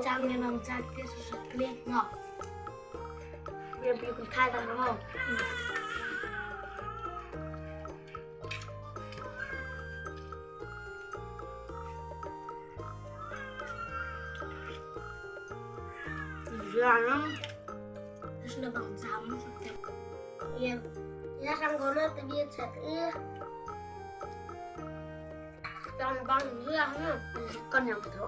Trang nên ông cha kia sụt lên ngọc. Bây giờ bị con khai ra đúng không? Ra nó sudah bang sama iya ya sanggona tadi cek iya jangan bang iya kan yang betul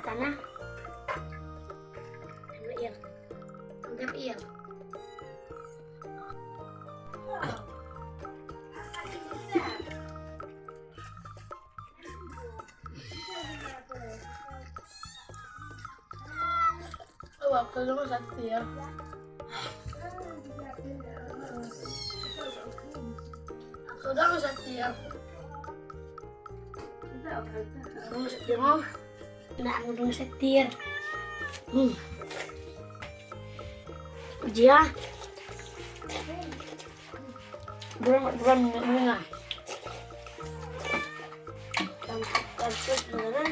tanah iya anggap iya waktu dulu setia sudah setia belum setia mau nggak belum setir dia belum bunga terus mana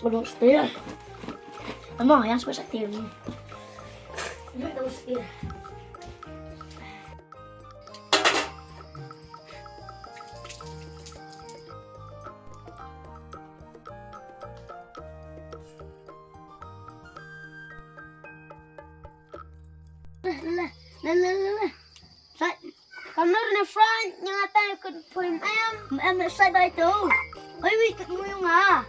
belum setir emang yang suka setir ini belum setir Kamar na front yang tayo kun point em sa ba ito oy wait mo yung nga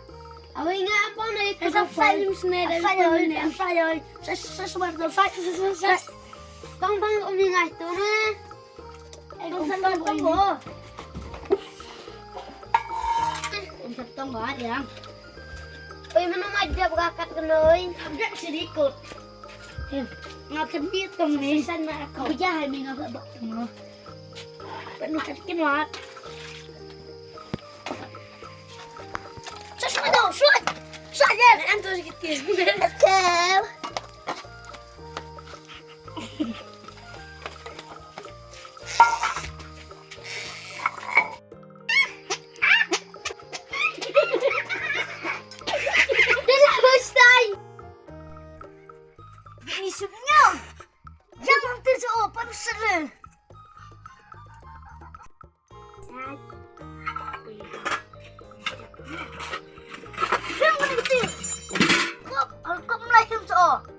away nga po na ito sa film snare sayo sa swardo sa kang bang umi nga ito na ay kung saan ba mo ang satang ba yan oy manamadya pagkakat kanoy abda silikot nga kadit kang minsan na ako biyahe mi nga ba mo penuh kimat. Sesuatu, saja. Antus gitu. Betul. Selesai. Ini sebenarnya jangan terjauh persen. Kok mulai him so